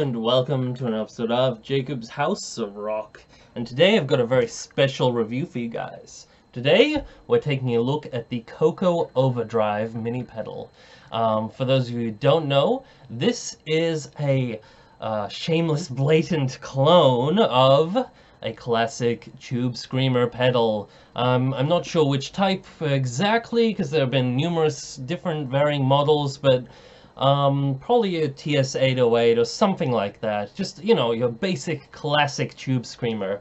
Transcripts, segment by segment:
and welcome to an episode of Jakub's House of Rock. And today I've got a very special review for you guys. Today we're taking a look at the KOKKO Overdrive mini pedal. For those of you who don't know, this is a shameless, blatant clone of a classic Tube Screamer pedal. I'm not sure which type exactly, because there have been numerous different varying models, but probably a TS808 or something like that. Just, you know, your basic classic Tube Screamer.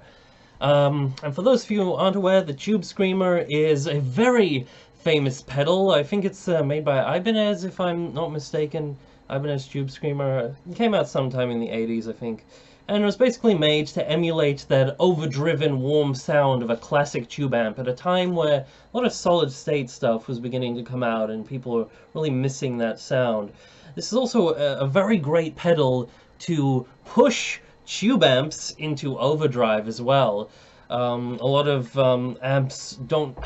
And for those of you who aren't aware, the Tube Screamer is a very famous pedal. I think it's made by Ibanez, if I'm not mistaken. Ibanez Tube Screamer. It came out sometime in the 80s, I think. And it was basically made to emulate that overdriven, warm sound of a classic tube amp at a time where a lot of solid-state stuff was beginning to come out and people were really missing that sound. This is also a very great pedal to push tube amps into overdrive as well. A lot of amps don't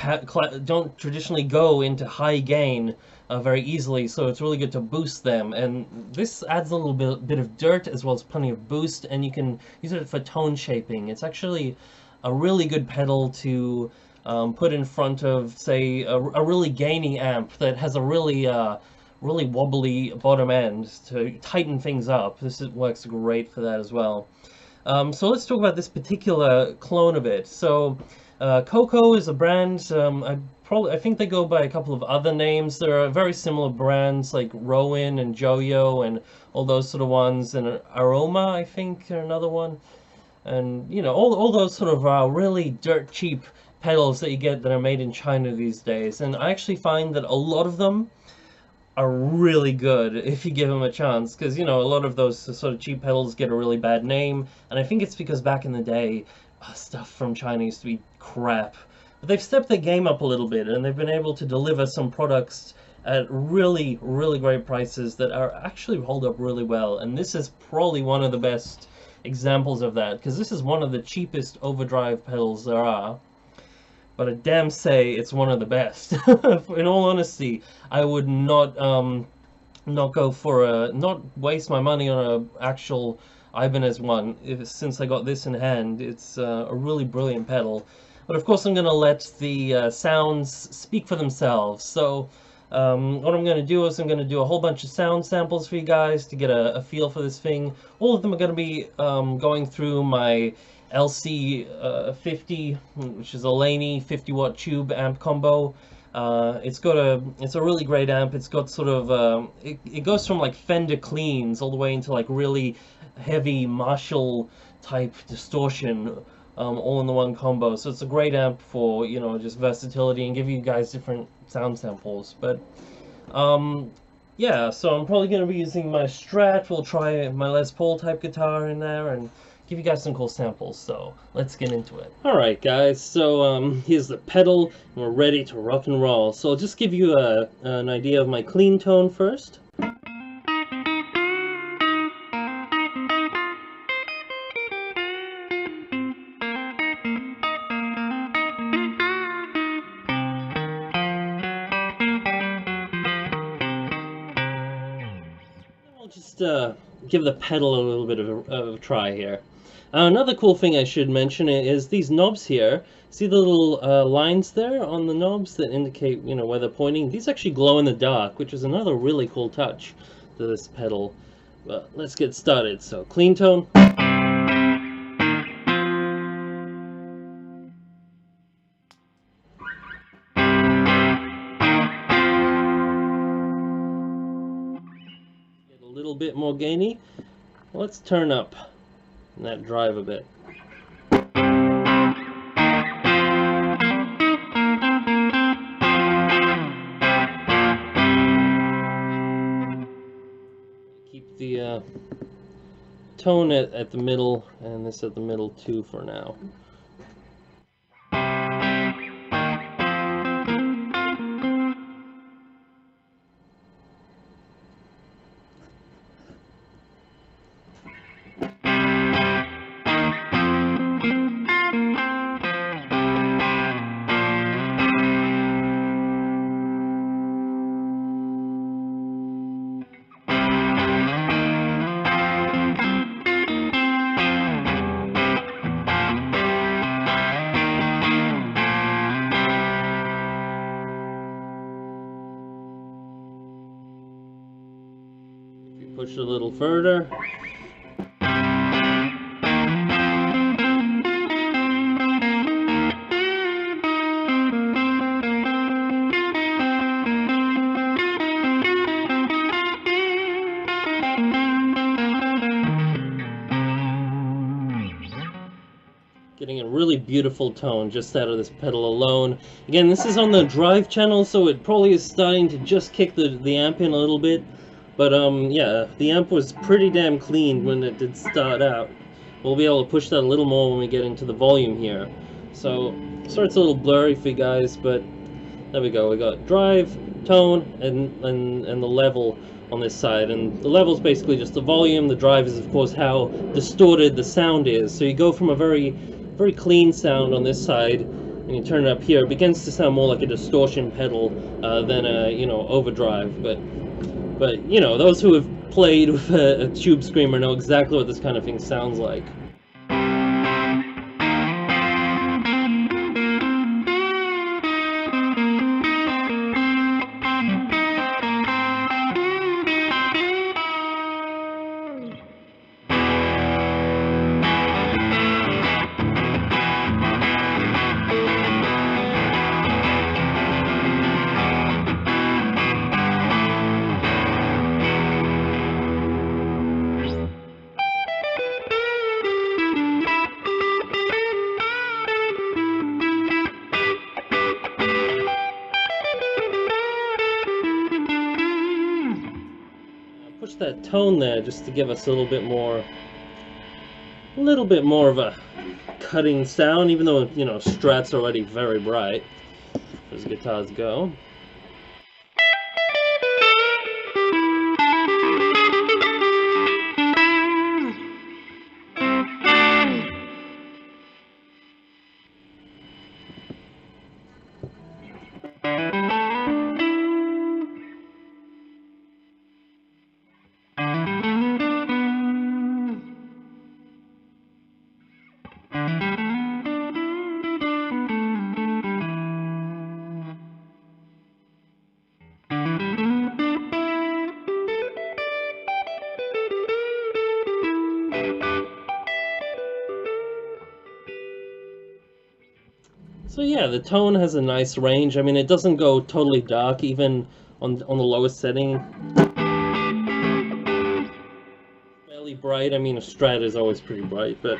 traditionally go into high gain very easily, so it's really good to boost them, and this adds a little bit of dirt as well as plenty of boost, and you can use it for tone shaping. It's actually a really good pedal to put in front of, say, a really gainy amp that has a really wobbly bottom end to tighten things up. This works great for that as well. So let's talk about this particular clone of it. So KOKKO is a brand. I think they go by a couple of other names. There are very similar brands like Rowan and Joyo and all those sort of ones, and Aroma, I think, are another one. And, you know, all those sort of really dirt cheap pedals that you get that are made in China these days. And I actually find that a lot of them are really good if you give them a chance, because, you know, a lot of those sort of cheap pedals get a really bad name, and I think it's because back in the day, stuff from China used to be crap. But they've stepped their game up a little bit, and they've been able to deliver some products at really, really great prices that are actually hold up really well, and this is probably one of the best examples of that, because this is one of the cheapest overdrive pedals there are. But I damn say it's one of the best. In all honesty, I would not go for not waste my money on a actual Ibanez one. Since I got this in hand, it's a really brilliant pedal. But of course, I'm going to let the sounds speak for themselves. So what I'm going to do is I'm going to do a whole bunch of sound samples for you guys to get a feel for this thing. All of them are going to be going through my LC50, which is a Laney 50-watt tube amp combo. It's a really great amp. It's got sort of it goes from like Fender cleans all the way into like really heavy Marshall type distortion, all in the one combo. So it's a great amp for, you know, just versatility and give you guys different sound samples. But yeah, so I'm probably going to be using my Strat. We'll try my Les Paul type guitar in there and give you guys some cool samples, so let's get into it. Alright guys, so here's the pedal, and we're ready to rock and roll. So I'll just give you an idea of my clean tone first. I'll just give the pedal a little bit of a try here. Another cool thing I should mention is these knobs here. See the little lines there on the knobs that indicate, you know, where they're pointing? These actually glow in the dark, which is another really cool touch to this pedal. But let's get started. So clean tone. Get a little bit more gainy. Let's turn up that drive a bit. Keep the tone at the middle, and this at the middle too for now. Push it a little further. Getting a really beautiful tone just out of this pedal alone. Again, this is on the drive channel, so it probably is starting to just kick the amp in a little bit. But yeah, the amp was pretty damn clean when it did start out. We'll be able to push that a little more when we get into the volume here. So it starts a little blurry for you guys, but there we go. We got drive, tone, and the level on this side. And the level is basically just the volume. The drive is, of course, how distorted the sound is. So you go from a very clean sound on this side, and you turn it up here. It begins to sound more like a distortion pedal than a, you know, overdrive. But you know, those who have played with a Tube Screamer know exactly what this kind of thing sounds like. Push that tone there just to give us a little bit more of a cutting sound, even though, you know, Strat's already very bright as guitars go. So yeah, the tone has a nice range. I mean, it doesn't go totally dark even on the lowest setting. Fairly bright. I mean, a Strat is always pretty bright, but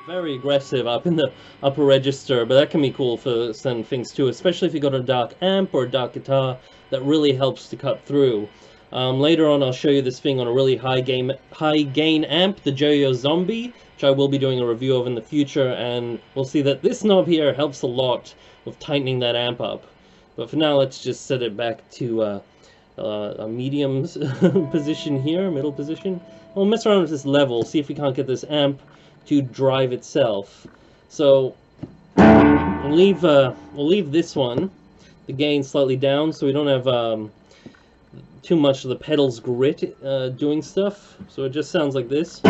very aggressive up in the upper register, but that can be cool for certain things too, especially if you got a dark amp or a dark guitar. That really helps to cut through. Later on, I'll show you this thing on a really high gain amp, the Joyo Zombie, which I will be doing a review of in the future, and we'll see that this knob here helps a lot with tightening that amp up. But for now, let's just set it back to a medium position here, middle position. We'll mess around with this level, see if we can't get this amp to drive itself. So we'll leave this one, the gain slightly down, so we don't have too much of the pedal's grit doing stuff. So it just sounds like this.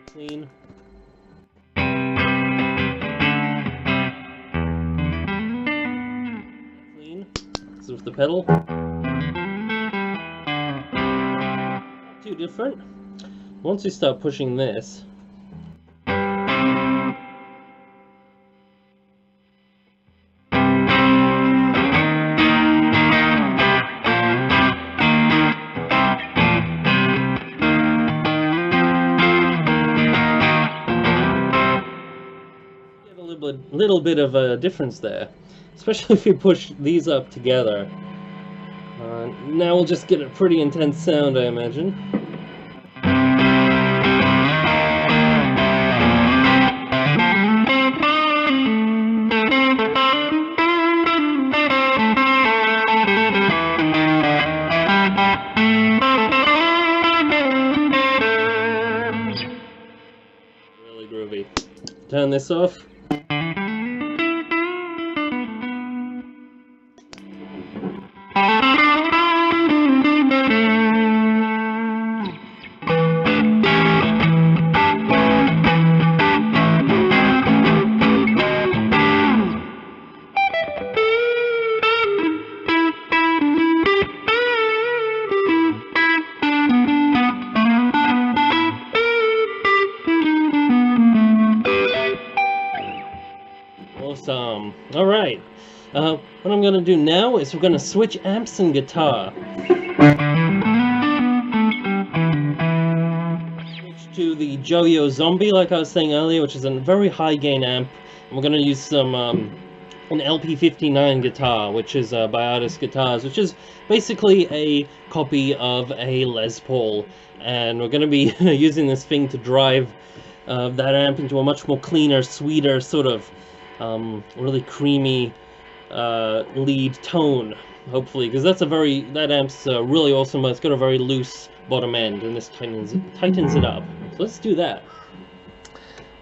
Clean. Clean. So with the pedal. Not too different. Once you start pushing this, little bit of a difference there, especially if you push these up together. Now we'll just get a pretty intense sound, I imagine. Really groovy. Turn this off. Alright, what I'm gonna do now is we're gonna switch amps and guitar. Switch to the Joyo Zombie, like I was saying earlier, which is a very high gain amp. And we're gonna use some, an LP59 guitar, which is by Artist Guitars, which is basically a copy of a Les Paul. And we're gonna be using this thing to drive that amp into a much more cleaner, sweeter, sort of really creamy lead tone, hopefully, because that amp's really awesome, but it's got a very loose bottom end, and this tightens it up. So let's do that.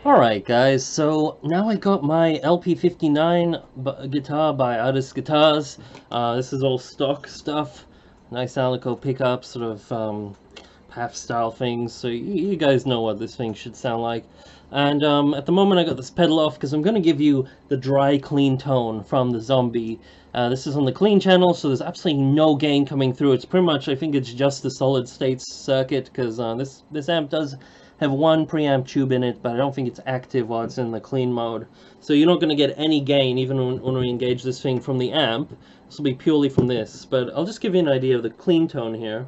Alright guys, so now I got my LP59 guitar by Artist Guitars. This is all stock stuff, nice Alico pickups, sort of half style things, so you guys know what this thing should sound like. And at the moment I got this pedal off because I'm going to give you the dry clean tone from the Zombie. This is on the clean channel, so there's absolutely no gain coming through. It's pretty much, I think it's just the solid state circuit, because this amp does have one preamp tube in it, but I don't think it's active while it's in the clean mode. So you're not going to get any gain even when we engage this thing from the amp. This will be purely from this, but I'll just give you an idea of the clean tone here.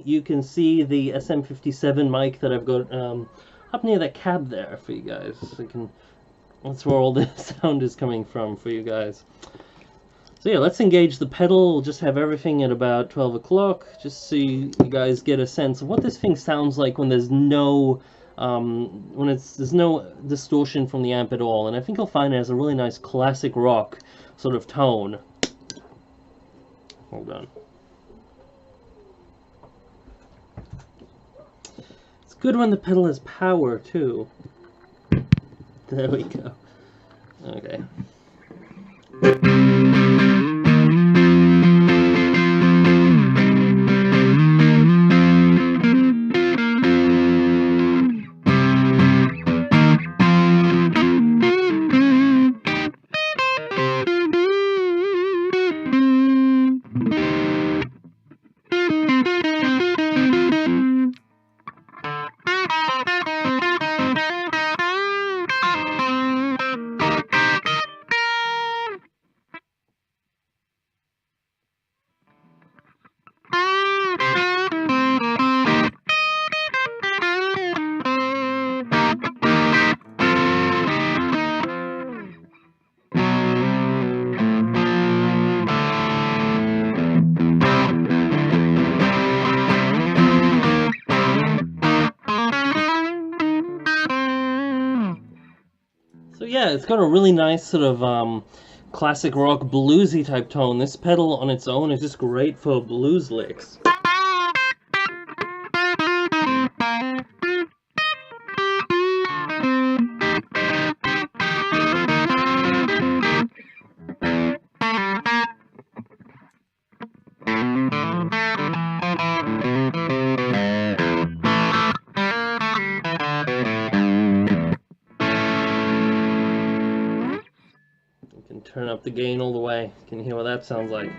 You can see the SM57 mic that I've got up near that cab there for you guys. So that's where all the sound is coming from for you guys. So yeah, let's engage the pedal. We'll just have everything at about 12 o'clock, just so you guys get a sense of what this thing sounds like when there's no there's no distortion from the amp at all. And I think you'll find it has a really nice classic rock sort of tone. Hold on. Good when the pedal has power, too. There we go. Okay. So yeah, it's got a really nice sort of classic rock bluesy type tone. This pedal on its own is just great for blues licks. Turn up the gain all the way. Can you hear what that sounds like?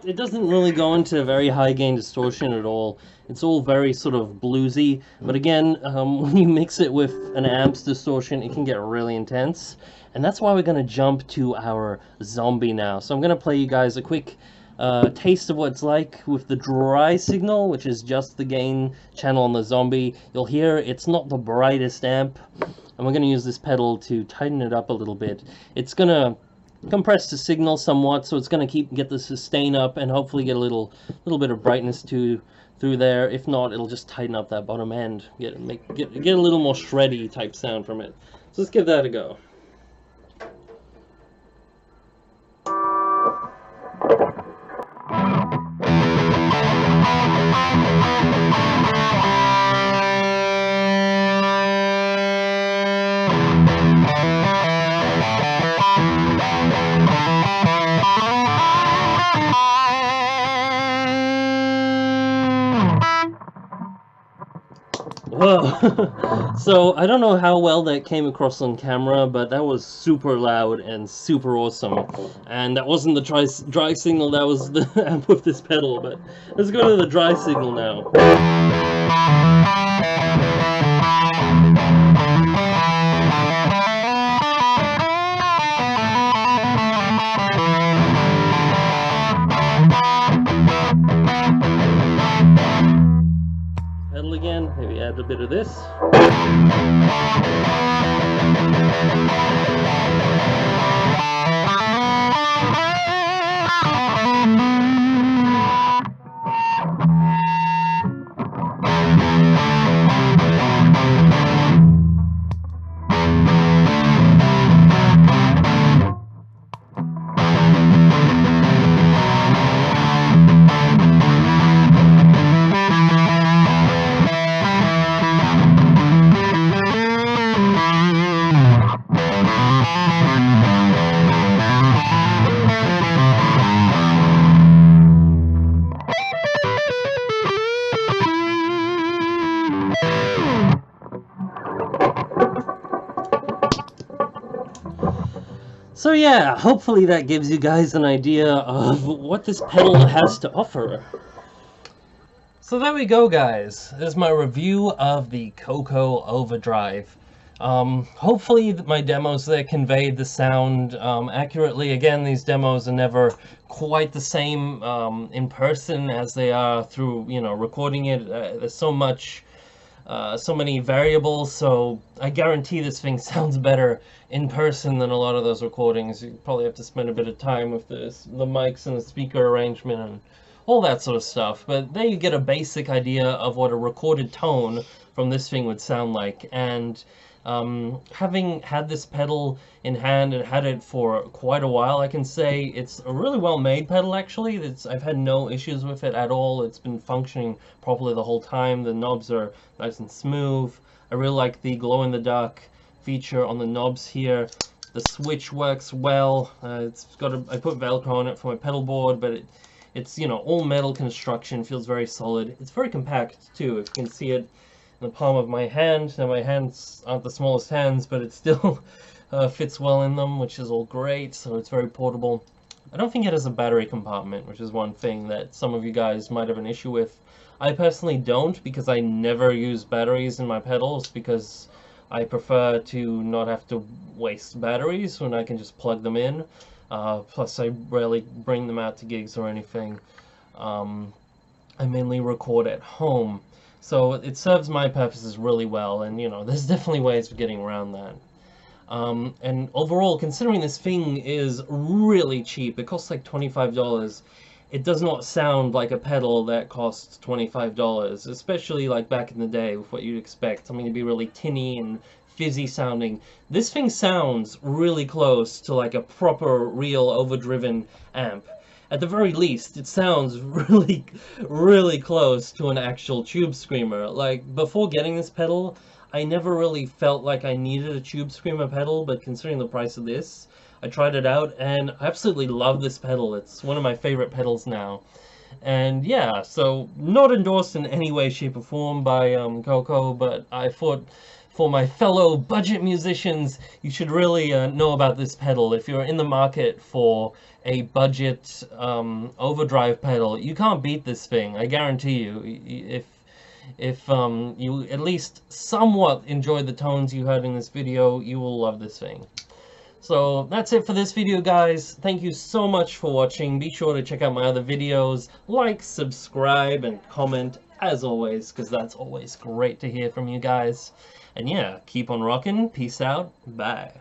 It doesn't really go into very high gain distortion at all. It's all very sort of bluesy, but again, when you mix it with an amp's distortion, it can get really intense. And that's why we're going to jump to our Zombie now. So I'm going to play you guys a quick taste of what it's like with the dry signal, which is just the gain channel on the Zombie. You'll hear it's not the brightest amp, and we're going to use this pedal to tighten it up a little bit. It's going to compress the signal somewhat, so it's going to get the sustain up and hopefully get a little bit of brightness through there. If not, it'll just tighten up that bottom end, get a little more shreddy type sound from it. So let's give that a go. So I don't know how well that came across on camera, but that was super loud and super awesome. And that wasn't the dry signal, that was the amp with this pedal. But let's go to the dry signal now. Pedal again, maybe add a bit of this. So yeah, hopefully that gives you guys an idea of what this pedal has to offer. So there we go, guys. There's my review of the KOKKO Overdrive. Hopefully my demos there conveyed the sound accurately. Again, these demos are never quite the same in person as they are through, recording it. There's so many variables, so I guarantee this thing sounds better in person than a lot of those recordings. You probably have to spend a bit of time with the mics and the speaker arrangement and all that sort of stuff. But there you get a basic idea of what a recorded tone from this thing would sound like. And having had this pedal in hand and had it for quite a while, I can say it's a really well made pedal actually. I've had no issues with it at all. It's been functioning properly the whole time. The knobs are nice and smooth. I really like the glow in the dark feature on the knobs here. The switch works well. It's got I put Velcro on it for my pedal board, but it's all metal construction, feels very solid. It's very compact too, if you can see it in the palm of my hand. Now my hands aren't the smallest hands, but it still fits well in them, which is all great, so it's very portable. I don't think it has a battery compartment, which is one thing that some of you guys might have an issue with. I personally don't, because I never use batteries in my pedals, because I prefer to not have to waste batteries when I can just plug them in. Plus I rarely bring them out to gigs or anything. I mainly record at home, so it serves my purposes really well, and there's definitely ways of getting around that. And overall, considering this thing is really cheap, it costs like $25, it does not sound like a pedal that costs $25, especially like back in the day with what you'd expect, something to be really tinny and fizzy sounding. This thing sounds really close to like a proper, real, overdriven amp. At the very least, it sounds really, really close to an actual Tube Screamer. Like, before getting this pedal, I never really felt like I needed a Tube Screamer pedal, but considering the price of this, I tried it out, and I absolutely love this pedal. It's one of my favorite pedals now. And yeah, so not endorsed in any way, shape, or form by KOKKO, but I thought for my fellow budget musicians, you should really know about this pedal. If you're in the market for a budget overdrive pedal, you can't beat this thing. I guarantee you. If you at least somewhat enjoyed the tones you heard in this video, you will love this thing. So that's it for this video, guys. Thank you so much for watching. Be sure to check out my other videos. Like, subscribe, and comment as always, because that's always great to hear from you guys. And yeah, keep on rocking. Peace out. Bye.